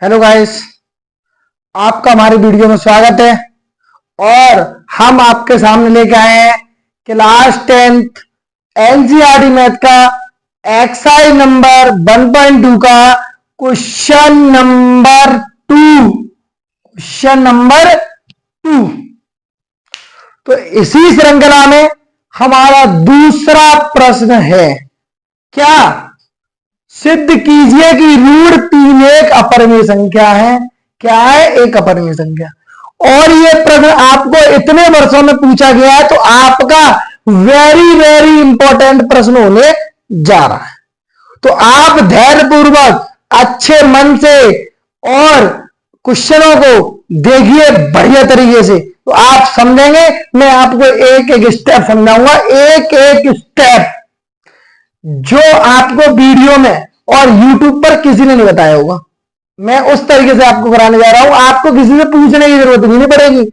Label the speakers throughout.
Speaker 1: Hello guys, आपका हमारी video में स्वागत है। और हम आपके सामने लेके आए हैं क्लास 10th एनसीईआरटी मैथ का एक्सरसाइज नंबर 1.2 का क्वेश्चन नंबर 2। तो इसी श्रृंखला में हमारा दूसरा प्रश्न है, क्या सिद्ध कीजिए कि रूट 3 एक अपरिमेय संख्या है। क्या है? एक अपरिमेय संख्या। और ये प्रश्न आपको इतने वर्षों में पूछा गया है, तो आपका वेरी वेरी इंपॉर्टेंट प्रश्न होने जा रहा है। तो आप धैर्यपूर्वक अच्छे मन से और क्वेश्चनों को देखिए बढ़िया तरीके से, तो आप समझेंगे। मैं आपको एक एक स्टेप समझाऊंगा, एक एक स्टेप जो आपको वीडियो में और YouTube पर किसी ने नहीं बताया होगा। मैं उस तरीके से आपको कराने जा रहा हूं, आपको किसी से पूछने की जरूरत नहीं पड़ेगी।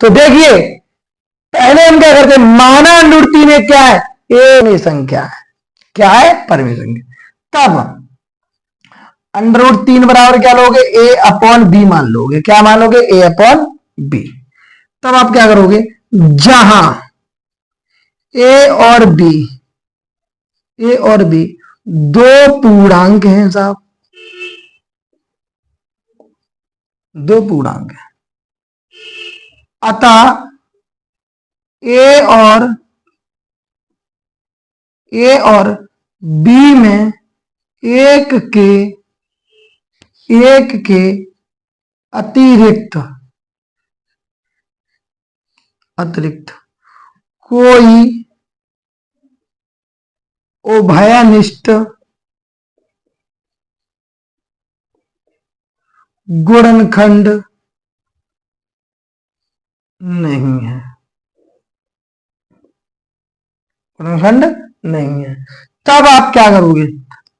Speaker 1: तो देखिए, पहले हम क्या करते हैं, माना रूट 3 एक क्या है? ए संख्या है। क्या है? परिमेय संख्या। तब अंडर रूट 3 बराबर क्या लोगे? ए अपॉन बी मान लोगे। क्या मानोगे? ए अपॉन बी। तब आप क्या करोगे, जहां ए और बी दो पूर्णांक हैं साहब, दो पूर्णांक है, अतः ए और बी में एक के अतिरिक्त कोई उभयनिष्ठ गुणनखंड नहीं है। गुणनखंड नहीं है। तब आप क्या करोगे,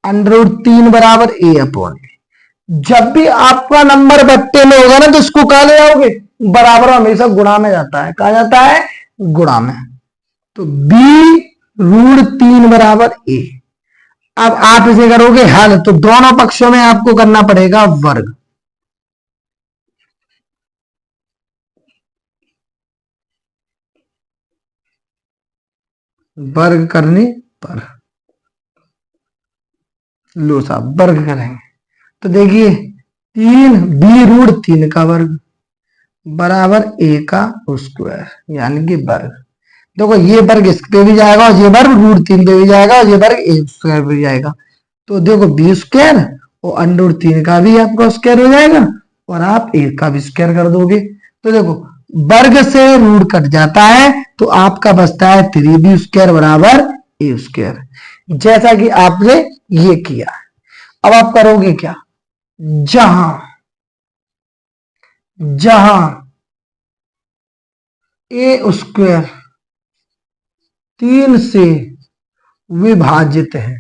Speaker 1: अंडर रूट 3 बराबर ए अपॉन बी। जब भी आपका नंबर बट्टे में होगा ना, तो इसको कहा ले आओगे, बराबर हमेशा गुणा में जाता है। कहा जाता है? गुणा में। तो बी रूट 3 बराबर ए। अब आप इसे करोगे हल, तो दोनों पक्षों में आपको करना पड़ेगा वर्ग। वर्ग करने पर लो साहब वर्ग करेंगे, तो देखिए 3 बी रूट 3 का वर्ग बराबर ए का स्क्वायर, यानी कि वर्ग। देखो ये वर्ग इस पे भी जाएगा, और ये वर्ग रूट 3 पे भी जाएगा, और ये वर्ग ए स्क्वायर पे भी जाएगा। तो देखो बी स्क्वायर और अंडर रूट 3 का भी आपका स्क्वायर हो जाएगा, और आप ए का भी स्क्वायर कर दोगे। तो देखो वर्ग से रूट कट जाता है, तो आपका बचता है 3b स्क्वायर बराबर ए स्क्वायर, जैसा कि आपने ये किया। अब आप करोगे क्या, जहां ए स्क्वायर 3 से विभाजित है,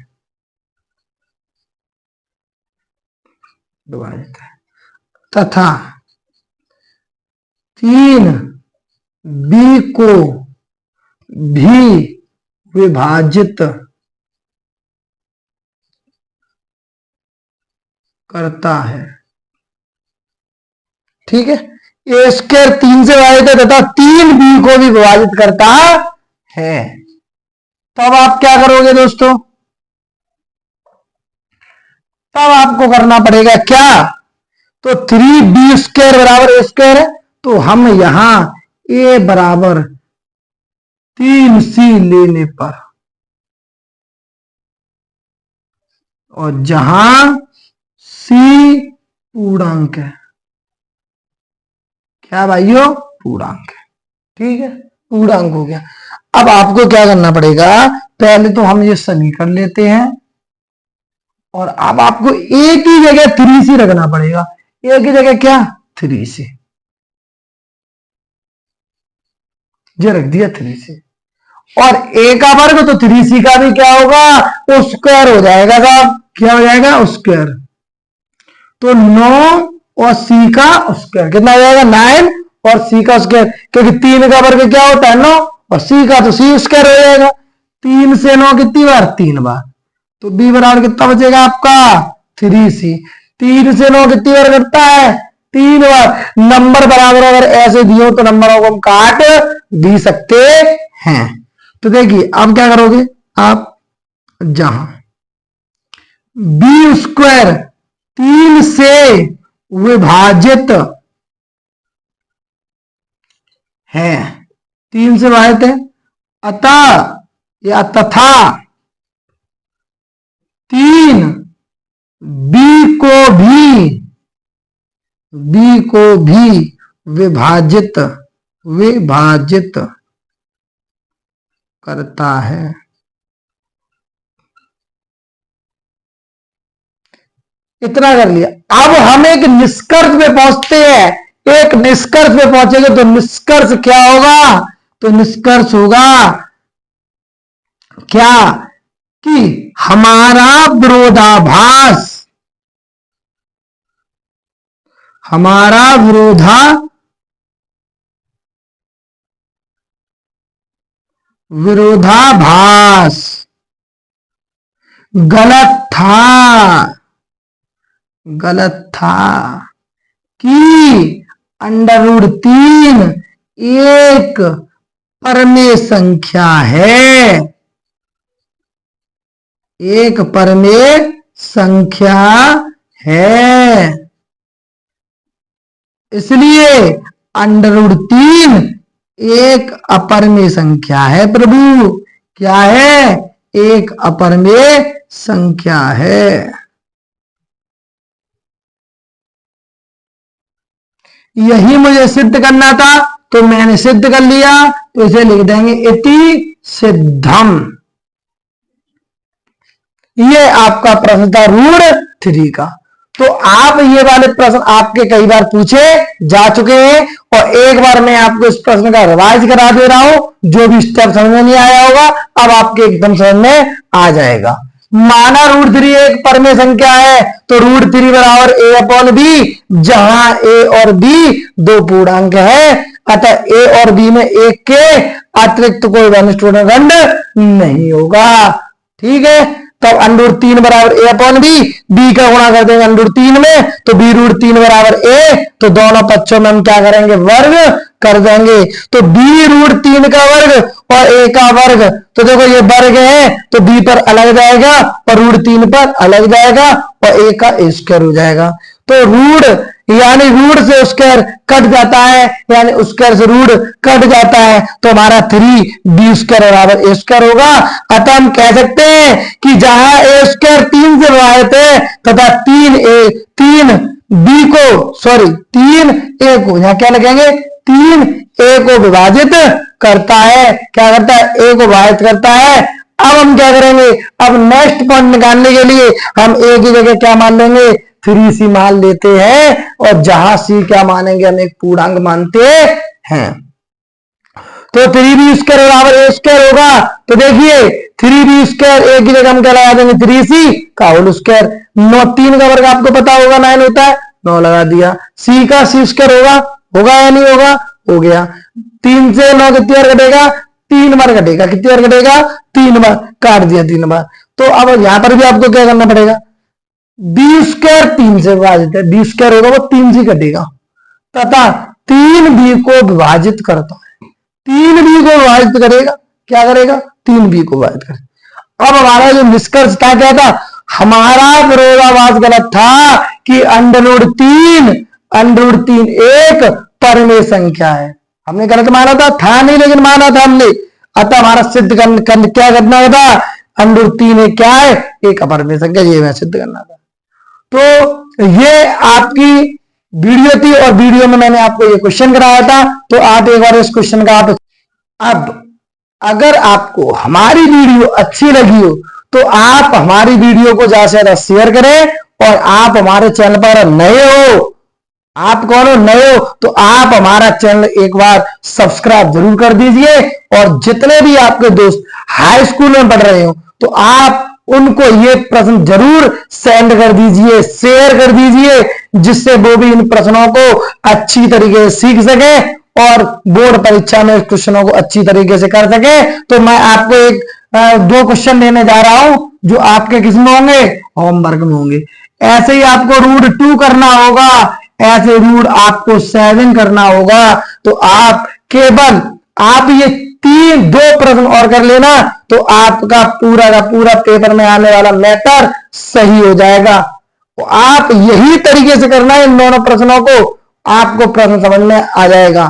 Speaker 1: तथा 3 बी को भी विभाजित करता है। ठीक है, ए स्क्वायर 3 से विभाजित है तथा 3 बी को भी विभाजित करता है। तब आप क्या करोगे दोस्तों, तब आपको करना पड़ेगा क्या, तो 3b स्क्वायर बराबर ए स्क्वायर है, तो हम यहां ए बराबर 3c लेने पर, और जहां c पूर्णांक है, क्या भाइयों? पूर्णांक है। ठीक है, पूर्णांक हो गया। अब आपको क्या करना पड़ेगा, पहले तो हम ये समीकरण लेते हैं, और अब आपको ए की जगह 3c रखना पड़ेगा। ए की जगह क्या? 3c, ये रख दिया 3c, और ए का वर्ग तो 3c का भी क्या होगा, तो स्क्वायर हो जाएगा साहब। क्या हो जाएगा? स्क्वायर। तो 9 और c का स्क्वायर कितना हो जाएगा? 9 और c का स्क्वायर, क्योंकि 3 का वर्ग क्या होता है? 9, और c का तो c स्क्वायर हो जाएगा। 3 से 9 कितनी बार? 3 बार। तो b बराबर कितना बचेगा आपका? 3c। 3 से 9 कितनी बार कटता है? 3 बार। नंबर बराबर अगर ऐसे दिए तो नंबरों को हम काट भी सकते हैं। तो देखिए अब क्या करोगे आप, जहां बी स्क्वायर 3 से विभाजित है, 3 से विभाजित है, अतः या तथा 3 बी को भी विभाजित करता है। इतना कर लिया। अब हम एक निष्कर्ष पे पहुंचते हैं। एक निष्कर्ष पे पहुंचेंगे तो निष्कर्ष क्या होगा? तो निष्कर्ष होगा क्या कि हमारा विरोधाभास गलत था कि √3 एक परमेय संख्या है, एक परमेय संख्या है। इसलिए √3 एक अपरमेय संख्या है प्रभु। क्या है? एक अपरमेय संख्या है। यही मुझे सिद्ध करना था तो मैंने सिद्ध कर लिया। तो इसे लिख देंगे इति सिद्धम। ये आपका प्रश्न था √3 का। तो आप ये वाले प्रश्न आपके कई बार पूछे जा चुके हैं और एक बार मैं आपको इस प्रश्न का रिवाइज करा दे रहा हूं। जो भी स्टेप समझ में नहीं आया होगा अब आपके एकदम समझ में आ जाएगा। माना √3 एक परमेय संख्या है तो √3 बराबर a/b, जहां a और b दो पूर्णांक है, अतः a और b में एक के अतिरिक्त कोई वनिष्ठ खंड नहीं होगा। ठीक है, तब √3 बराबर a/b, b का गुणा कर देंगे √3 में तो b √3 बराबर a, तो दोनों पक्षों में हम क्या करेंगे? वर्ग कर देंगे। तो b √3 का वर्ग और a का वर्ग, तो देखो ये वर्ग है तो b पर अलग जाएगा और √3 पर अलग जाएगा और a का स्क्वायर हो जाएगा। तो यानी रूट से स्क्वायर कट जाता है, यानी स्क्वायर से रूट कट जाता है, तो हमारा 3b² बराबर a² होगा। अतः हम कह सकते हैं कि जहां a² 3 से विभाजित है तथा 3a को, यहां क्या लिखेंगे? 3a को विभाजित करता है। क्या करता है? a को विभाजित करता है। अब हम क्या करेंगे? अब नेक्स्ट पॉइंट निकालने के लिए हम a की जगह क्या मान लेंगे? 3c मान लेते हैं और जहां c क्या मानेंगे? हम एक पूर्णांक मानते हैं। तो 3b² बराबर a² होगा। तो देखिए 3b² a की जगह हम क्या लगा देंगे? 3c का होल स्क्वायर। 3 का वर्ग आपको पता होगा 9 होता है, 9 लगा दिया। c का c² होगा या नहीं होगा? हो गया। 3 से 9 कितनी बार कटेगा? 3 बार कटेगा। कितनी बार कटेगा? 3 बार। काट दिया 3 बार। तो अब यहां पर भी आपको क्या करना पड़ेगा? b² 3 से विभाजित है, b² होगा वो 3 से कटेगा तथा 3b को विभाजित करता है। 3b को विभाजित करेगा, क्या करेगा? 3b को विभाजित करेगा। अब हमारा जो निष्कर्ष था क्या था? हमारा विरोधाभास गलत था कि √3 एक परमेय संख्या है। हमने गलत माना था नहीं, लेकिन माना था हमने। अतः हमारा सिद्ध क्या करना था? √3 क्या है? एक अपरमेय संख्या, ये मैं सिद्ध करना था। तो ये आपकी वीडियो थी और वीडियो में मैंने आपको ये क्वेश्चन कराया था। तो आप एक बार इस क्वेश्चन का अब अगर आपको हमारी वीडियो अच्छी लगी हो तो आप हमारी वीडियो को ज्यादा से ज्यादा शेयर करें। और आप हमारे चैनल पर नए हो, आप कौन हो? नए हो तो आप हमारा चैनल एक बार सब्सक्राइब जरूर कर दीजिए। और जितने भी आपके दोस्त हाई स्कूल में पढ़ रहे हो तो आप उनको ये प्रश्न जरूर सेंड कर दीजिए, शेयर कर दीजिए, जिससे वो भी इन प्रश्नों को अच्छी तरीके से सीख सके और बोर्ड परीक्षा में क्वेश्चनों को अच्छी तरीके से कर सके। तो मैं आपको एक 2 क्वेश्चन देने जा रहा हूं जो आपके किस में होंगे? होमवर्क में होंगे। ऐसे ही आपको रूट 2 करना होगा, ऐसे रूट आपको 7 करना होगा। तो आप केवल आप ये दो प्रश्न और कर लेना तो आपका पूरा का पूरा पेपर में आने वाला मैटर सही हो जाएगा। तो आप यही तरीके से करना है इन दोनों प्रश्नों को, आपको प्रश्न समझ में आ जाएगा।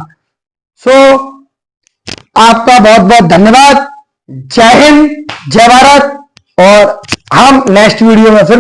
Speaker 1: आपका बहुत बहुत धन्यवाद। जय हिंद, जय भारत, और हम नेक्स्ट वीडियो में फिर